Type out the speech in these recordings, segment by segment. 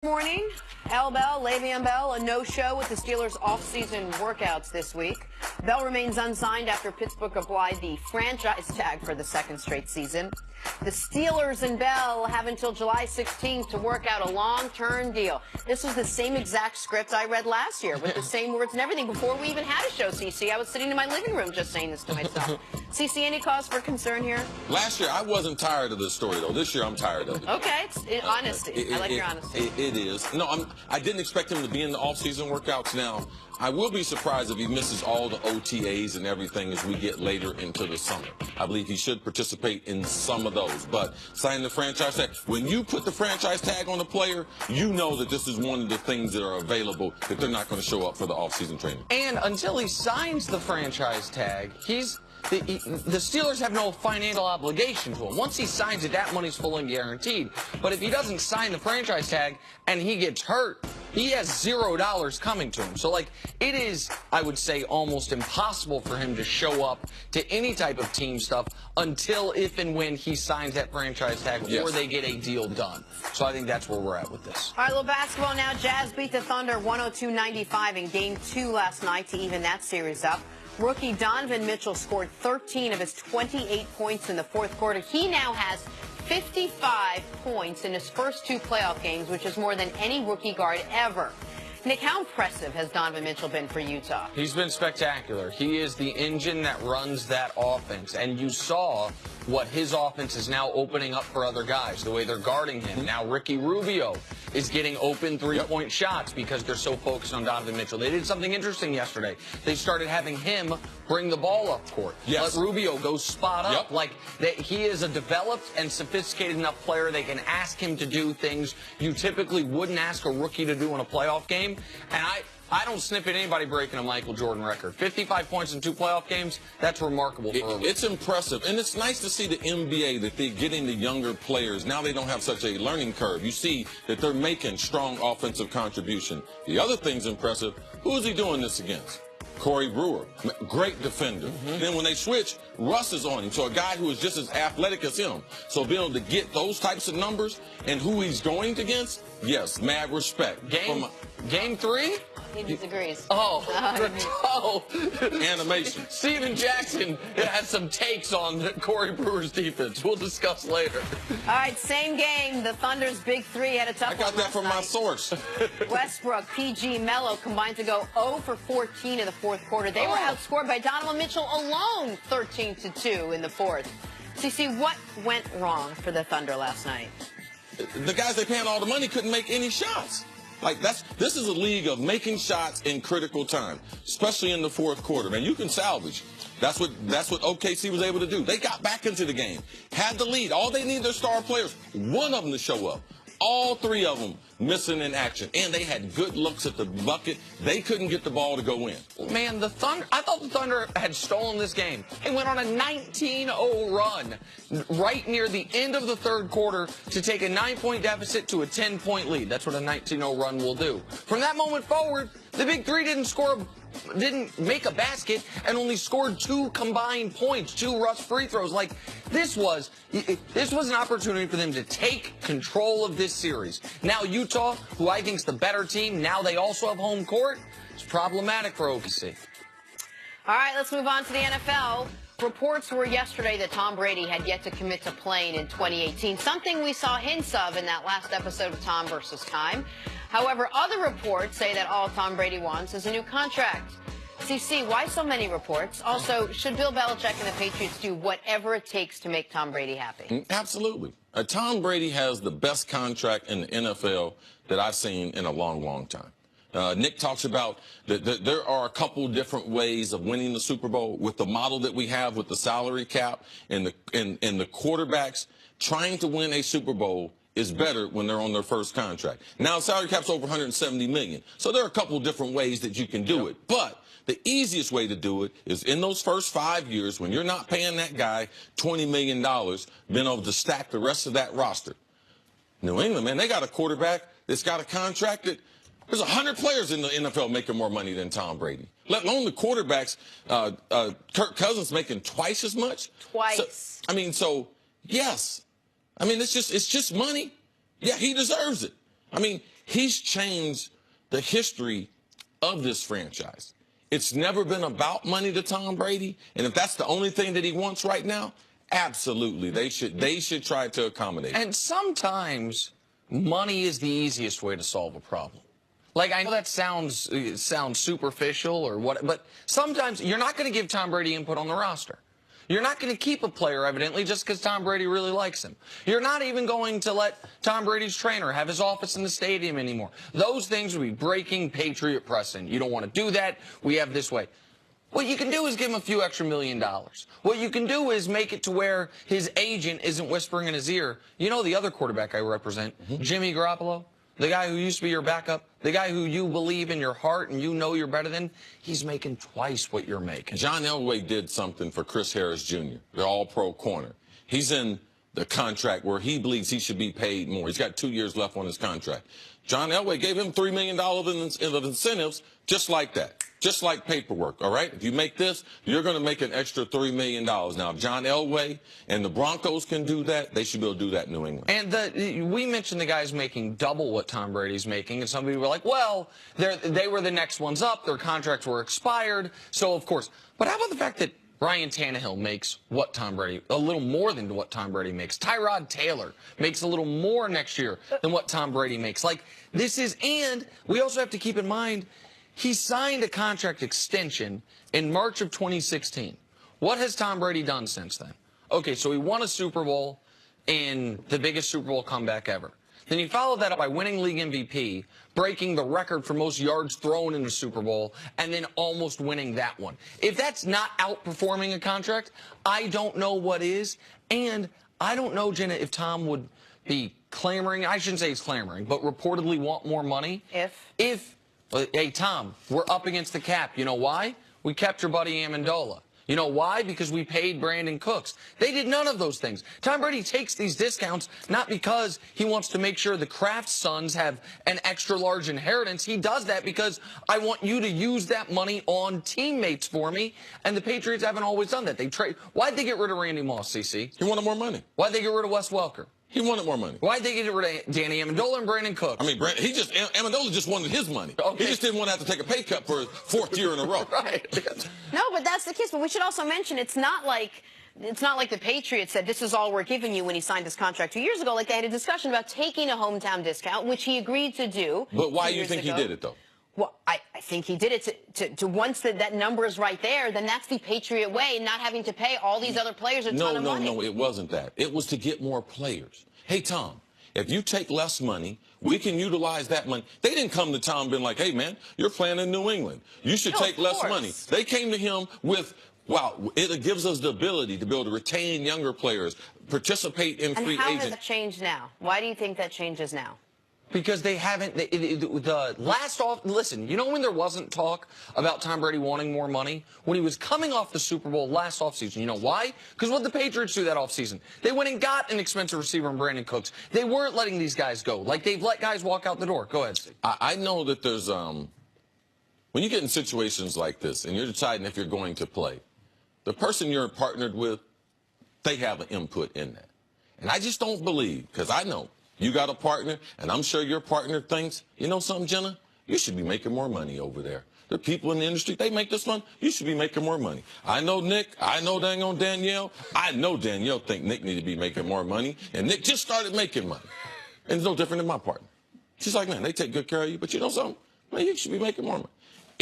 Morning. Al Bell, Le'Veon Bell, a no-show with the Steelers' off-season workouts this week. Bell remains unsigned after Pittsburgh applied the franchise tag for the second straight season. The Steelers and Bell have until July 16th to work out a long-term deal. This was the same exact script I read last year with the same words and everything before we even had a show, CC. I was sitting in my living room just saying this to myself. CC, any cause for concern here? Last year, I wasn't tired of this story, though. This year, I'm tired of it. Okay, honesty. I like your honesty. It is. No, I didn't expect him to be in the off-season workouts now. I will be surprised if he misses all the OTAs and everything as we get later into the summer. I believe he should participate in some of those. But signing the franchise tag, when you put the franchise tag on a player, you know that this is one of the things that are available, that they're not going to show up for the off-season training. And until he signs the franchise tag, the Steelers have no financial obligation to him. Once he signs it, that money's full and guaranteed. But if he doesn't sign the franchise tag and he gets hurt, he has $0 coming to him. So, it is, I would say, almost impossible for him to show up to any type of team stuff until if and when he signs that franchise tag or they get a deal done. So I think that's where we're at with this. All right, a little basketball now. Jazz beat the Thunder 102-95 in Game 2 last night to even that series up. Rookie Donovan Mitchell scored 13 of his 28 points in the fourth quarter. He now has 55 points in his first two playoff games, which is more than any rookie guard ever. Nick, how impressive has Donovan Mitchell been for Utah? He's been spectacular. He is the engine that runs that offense. And you saw what his offense is now opening up for other guys, the way they're guarding him. Now Ricky Rubio is getting open three-point shots because they're so focused on Donovan Mitchell. They did something interesting yesterday. They started having him bring the ball up court. Let Rubio go spot up. He is a developed and sophisticated enough player. They can ask him to do things you typically wouldn't ask a rookie to do in a playoff game. And I don't sniff at anybody breaking a Michael Jordan record. 55 points in two playoff games, that's remarkable for a rookie. It's impressive. And it's nice to see the NBA that they're getting the younger players. Now they don't have such a learning curve. You see that they're making strong offensive contribution. The other thing's impressive. Who is he doing this against? Corey Brewer, great defender. Then when they switch, Russ is on him, so a guy who is just as athletic as him. So being able to get those types of numbers and who he's going against, yes, mad respect. Game 3? He disagrees. Animation. Steven Jackson has some takes on Corey Brewer's defense. We'll discuss later. All right, same game. The Thunder's big three had a tough one. I got that from my source. Westbrook, PG, Melo combined to go 0 for 14 in the fourth quarter. They were outscored by Donovan Mitchell alone, 13-2 in the fourth. CC, what went wrong for the Thunder last night? The guys they paying all the money couldn't make any shots. This is a league of making shots in critical time, especially in the fourth quarter. Man, you can salvage. That's what OKC was able to do. They got back into the game, had the lead. All they need their star players, one of them to show up. All three of them missing in action. And they had good looks at the bucket. They couldn't get the ball to go in. Man, I thought the Thunder had stolen this game. They went on a 19-0 run right near the end of the third quarter to take a 9-point deficit to a 10-point lead. That's what a 19-0 run will do. From that moment forward, the Big Three didn't make a basket and only scored 2 combined points, 2 Russ free throws. This was an opportunity for them to take control of this series. Now Utah, who I think is the better team, now they also have home court. It's problematic for OKC. All right, let's move on to the NFL. Reports were yesterday that Tom Brady had yet to commit to playing in 2018, something we saw hints of in that last episode of Tom versus Time. However, other reports say that all Tom Brady wants is a new contract. CC, why so many reports? Also, should Bill Belichick and the Patriots do whatever it takes to make Tom Brady happy? Absolutely. Tom Brady has the best contract in the NFL that I've seen in a long, long time. Nick talks about that there are a couple different ways of winning the Super Bowl with the model that we have with the salary cap and the quarterbacks. Trying to win a Super Bowl is better when they're on their first contract. Now, salary cap's over $170 million. So there are a couple different ways that you can do it. But the easiest way to do it is in those first 5 years when you're not paying that guy $20 million, being able to stack the rest of that roster. New England, man, they got a quarterback that's got a contract that there's 100 players in the NFL making more money than Tom Brady, let alone the quarterbacks. Kirk Cousins making twice as much. Twice. Yes. I mean, it's just money. Yeah, he deserves it. I mean, he's changed the history of this franchise. It's never been about money to Tom Brady, and if that's the only thing that he wants right now, absolutely, they should try to accommodate. And sometimes money is the easiest way to solve a problem. Like, I know that sounds superficial or what, but sometimes you're not going to give Tom Brady input on the roster. You're not going to keep a player, evidently, just because Tom Brady really likes him. You're not even going to let Tom Brady's trainer have his office in the stadium anymore. Those things would be breaking Patriot precedent. You don't want to do that. We have this way. What you can do is give him a few extra $1 million. What you can do is make it to where his agent isn't whispering in his ear. You know the other quarterback I represent, Jimmy Garoppolo? The guy who used to be your backup, the guy who you believe in your heart and you know you're better than, he's making twice what you're making. John Elway did something for Chris Harris Jr., the all-pro corner. He's in the contract where he believes he should be paid more. He's got 2 years left on his contract. John Elway gave him $3 million of incentives just like that, just like paperwork, all right? If you make this, you're going to make an extra $3 million. Now, if John Elway and the Broncos can do that, they should be able to do that in New England. And we mentioned the guys making double what Tom Brady's making, and some people were like, well, they were the next ones up. Their contracts were expired, so of course. But how about the fact that Ryan Tannehill makes what Tom Brady, a little more than what Tom Brady makes. Tyrod Taylor makes a little more next year than what Tom Brady makes. Like, this is, and we also have to keep in mind, he signed a contract extension in March of 2016. What has Tom Brady done since then? Okay, so he won a Super Bowl in the biggest Super Bowl comeback ever. Then he followed that up by winning league MVP, breaking the record for most yards thrown in the Super Bowl, and then almost winning that one. If that's not outperforming a contract, I don't know what is. And I don't know, Jenna, if Tom would be clamoring, I shouldn't say he's clamoring, but reportedly want more money. If, hey, Tom, we're up against the cap. You know why? We kept your buddy Amendola. You know why? Because we paid Brandon Cooks. They did none of those things. Tom Brady takes these discounts not because he wants to make sure the Kraft sons have an extra large inheritance. He does that because I want you to use that money on teammates for me. And the Patriots haven't always done that. Why'd they get rid of Randy Moss, CC? He wanted more money. Why'd they get rid of Wes Welker? He wanted more money. Why'd they get rid of Danny Amendola and Brandon Cooks? I mean, Amendola just wanted his money. Okay. He just didn't want to have to take a pay cut for his 4th year in a row. Right. No, but that's the case. But we should also mention it's not like the Patriots said this is all we're giving you when he signed his contract 2 years ago. Like, they had a discussion about taking a hometown discount, which he agreed to do. But why do you think he did it, though? Well, I think he did it to once that number is right there, then that's the Patriot way, not having to pay all these other players a ton of money. No, it wasn't that. It was to get more players. Hey, Tom, if you take less money, we can utilize that money. They didn't come to Tom and be like, hey, man, you're playing in New England. You should take less money. They came to him with, wow, it gives us the ability to be able to retain younger players, participate in free agents. And how has that changed now? Why do you think that changes now? Because they haven't, the last off, listen, you know when there wasn't talk about Tom Brady wanting more money? When he was coming off the Super Bowl last offseason. You know why? Because what did the Patriots do that offseason? They went and got an expensive receiver in Brandon Cooks. They weren't letting these guys go. Like, they've let guys walk out the door. Go ahead, Steve. I know that there's, when you get in situations like this and you're deciding if you're going to play, the person you're partnered with, they have an input in that. And I just don't believe, because I know, you got a partner, and I'm sure your partner thinks, you know something, Jenna? You should be making more money over there. The people in the industry, they make this fun. You should be making more money. I know Nick. I know dang on Danielle. I know Danielle think Nick need to be making more money, and Nick just started making money. And it's no different than my partner. She's like, man, they take good care of you, but you know something? Man, you should be making more money.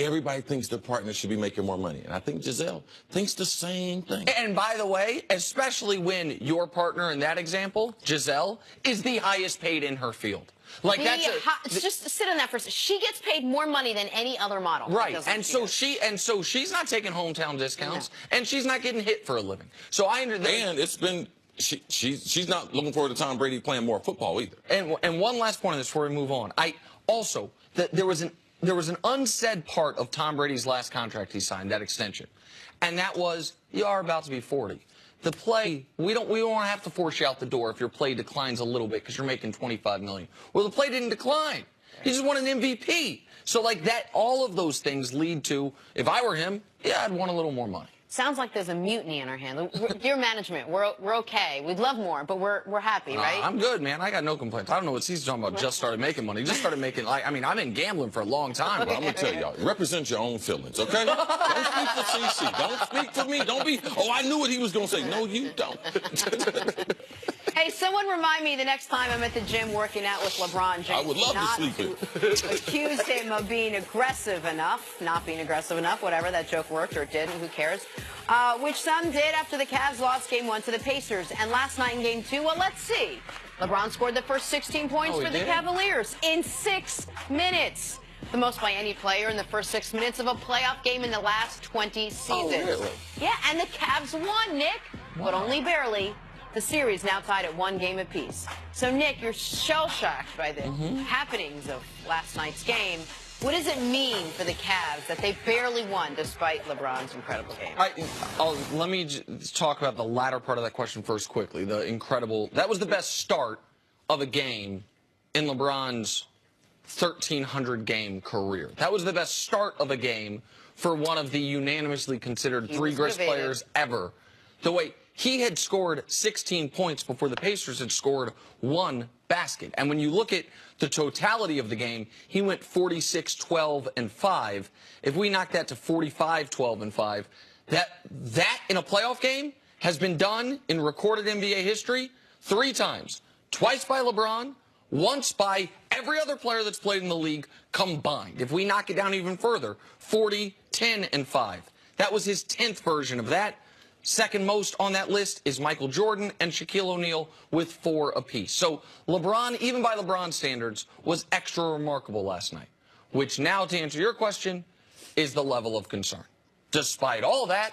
Everybody thinks their partner should be making more money. And I think Giselle thinks the same thing. And by the way, especially when your partner in that example, Giselle, is the highest paid in her field. Like, just sit on that for a second. She gets paid more money than any other model. Right. And so she's not taking hometown discounts, and she's not getting hit for a living. So I understand. And it's been she's not looking forward to Tom Brady playing more football either. And one last point on this before we move on. There was an unsaid part of Tom Brady's last contract he signed, that extension. And that was, you are about to be 40. The play, we don't have to force you out the door if your play declines a little bit because you're making $25 million. Well, the play didn't decline. He just won an MVP. So like that, all of those things lead to, if I were him, yeah, I'd want a little more money. Sounds like there's a mutiny in our hand. Dear management, we're okay. We'd love more, but we're happy, right? I'm good, man. I got no complaints. I don't know what he's talking about. Just started making money. Just started making, like, I mean, I've been gambling for a long time. Well, I'm going to tell y'all, represent your own feelings, okay? Don't speak for CC. Don't speak for me. Don't be, oh, I knew what he was going to say. No, you don't. Hey, someone remind me the next time I'm at the gym working out with LeBron James. I would love to sleep with. Accuse him of being aggressive enough, not being aggressive enough, whatever, that joke worked or didn't, who cares? Which some did after the Cavs lost Game 1 to the Pacers. And last night in Game 2, well, let's see. LeBron scored the first 16 points for the Cavaliers in 6 minutes. The most by any player in the first 6 minutes of a playoff game in the last 20 seasons. Oh, really? Yeah, and the Cavs won, Nick, but only barely. The series now tied at 1 game apiece. So, Nick, you're shell-shocked by the happenings of last night's game. What does it mean for the Cavs that they barely won despite LeBron's incredible game? Let me talk about the latter part of that question first quickly. The incredible, that was the best start of a game in LeBron's 1,300 game career. That was the best start of a game for one of the unanimously considered 3 greatest players ever. The way he had scored 16 points before the Pacers had scored 1 basket. And when you look at the totality of the game, he went 46, 12, and 5. If we knock that to 45, 12, and 5, that in a playoff game has been done in recorded NBA history 3 times. Twice by LeBron, once by every other player that's played in the league combined. If we knock it down even further, 40, 10, and 5. That was his 10th version of that. Second most on that list is Michael Jordan and Shaquille O'Neal with 4 apiece. So LeBron, even by LeBron standards, was extra remarkable last night, which now, to answer your question, is the level of concern. Despite all that,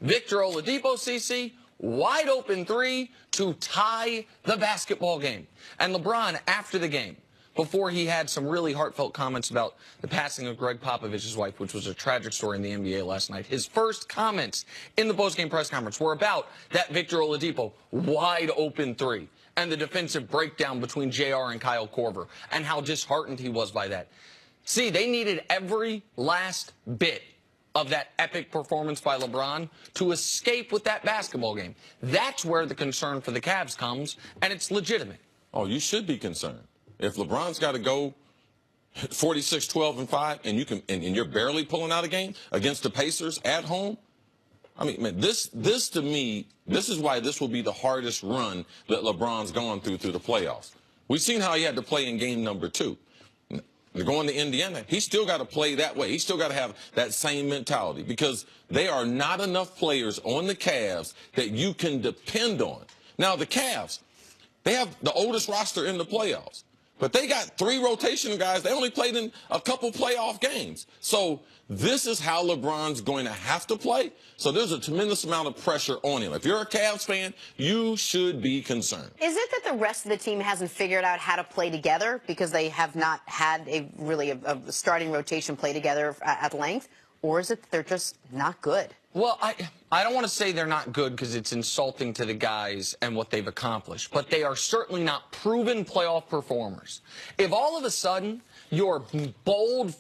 Victor Oladipo, CC, wide open 3 to tie the basketball game. And LeBron, after the game, before he had some really heartfelt comments about the passing of Greg Popovich's wife, which was a tragic story in the NBA last night, his first comments in the postgame press conference were about that Victor Oladipo wide open 3 and the defensive breakdown between JR and Kyle Korver and how disheartened he was by that. See, they needed every last bit of that epic performance by LeBron to escape with that basketball game. That's where the concern for the Cavs comes, and it's legitimate. Oh, you should be concerned. If LeBron's got to go 46, 12, and 5, and you're barely pulling out a game against the Pacers at home, I mean, man, this to me, this is why this will be the hardest run that LeBron's gone through the playoffs. We've seen how he had to play in game number 2. They're going to Indiana. He's still got to play that way. He's still got to have that same mentality because there are not enough players on the Cavs that you can depend on. Now, the Cavs, they have the oldest roster in the playoffs. But they got 3 rotation guys. They only played in a couple playoff games. So this is how LeBron's going to have to play. So there's a tremendous amount of pressure on him. If you're a Cavs fan, you should be concerned. Is it that the rest of the team hasn't figured out how to play together because they have not had a starting rotation play together at length? Or is it that they're just not good? Well, I don't want to say they're not good because it's insulting to the guys and what they've accomplished, but they are certainly not proven playoff performers. If all of a sudden your bold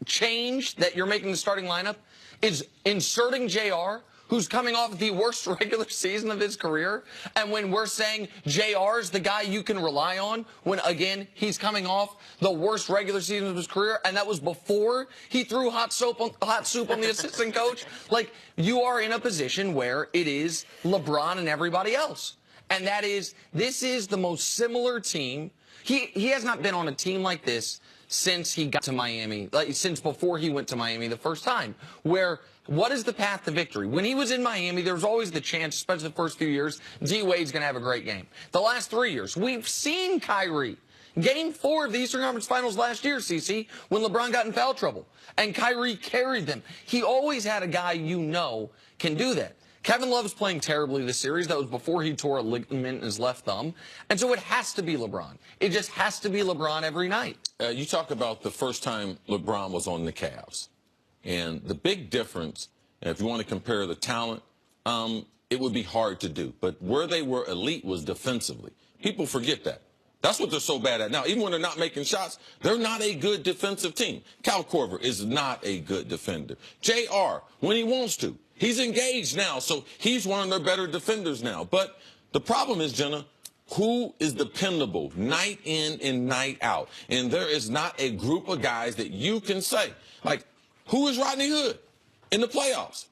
change that you're making the starting lineup is inserting JR, who's coming off the worst regular season of his career, and when we're saying JR is the guy you can rely on, when, again, he's coming off the worst regular season of his career, and that was before he threw hot soup on the assistant coach, like, you are in a position where it is LeBron and everybody else. And that is, this is the most similar team. He has not been on a team like this since he got to Miami, like since before he went to Miami the first time, where what is the path to victory? When he was in Miami, there was always the chance, especially the first few years, D-Wade's going to have a great game. The last 3 years, we've seen Kyrie. Game 4 of the Eastern Conference Finals last year, CC, when LeBron got in foul trouble, and Kyrie carried them. He always had a guy you know can do that. Kevin Love's playing terribly this series. That was before he tore a ligament in his left thumb. And so it has to be LeBron. It just has to be LeBron every night. You talk about the first time LeBron was on the Cavs. And the big difference, if you want to compare the talent, it would be hard to do. But where they were elite was defensively. People forget that. That's what they're so bad at now. Even when they're not making shots, they're not a good defensive team. Kyle Korver is not a good defender. JR, when he wants to, He's engaged now, so he's one of their better defenders now. But the problem is, Jenna, who is dependable night in and night out? And there is not a group of guys that you can say, like, who is Rodney Hood in the playoffs?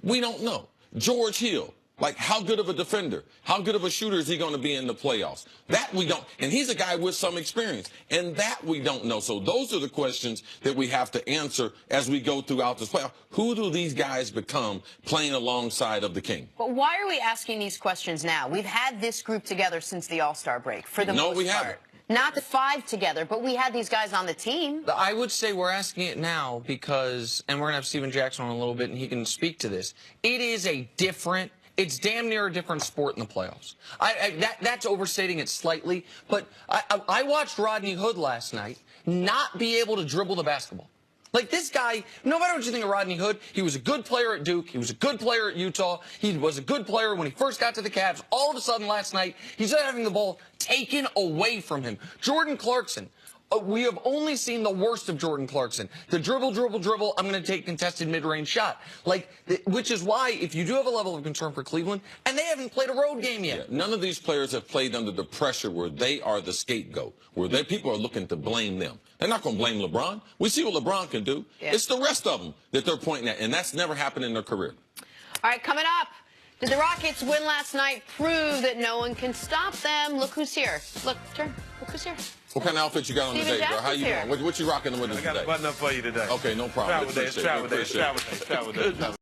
We don't know. George Hill. Like, how good of a defender, how good of a shooter is he going to be in the playoffs? That we don't. And he's a guy with some experience. And that we don't know. So those are the questions that we have to answer as we go throughout this playoff. Who do these guys become playing alongside of the King? But why are we asking these questions now? We've had this group together since the All-Star break, for the most part. No, we haven't. Not the 5 together, but we had these guys on the team. I would say we're asking it now because, and we're going to have Steven Jackson on a little bit, and he can speak to this. It is a different, it's damn near a different sport in the playoffs. That's overstating it slightly, but I watched Rodney Hood last night not be able to dribble the basketball. Like, this guy, no matter what you think of Rodney Hood, he was a good player at Duke. He was a good player at Utah. He was a good player when he first got to the Cavs. All of a sudden last night, he's having the ball taken away from him. Jordan Clarkson. We have only seen the worst of Jordan Clarkson. The dribble, I'm going to take contested mid-range shot. Like, which is why, if you do have a level of concern for Cleveland, and they haven't played a road game yet. Yeah, none of these players have played under the pressure where they are the scapegoat, where people are looking to blame them. They're not going to blame LeBron. We see what LeBron can do. Yeah. It's the rest of them that they're pointing at, and that's never happened in their career. All right, coming up. Did the Rockets' win last night prove that no one can stop them? Look who's here. Look, turn. Look who's here. What kind of outfit you got on today, bro? How you doing? What you rocking with us today? I got a button up for you today. Okay, no problem. Travel day.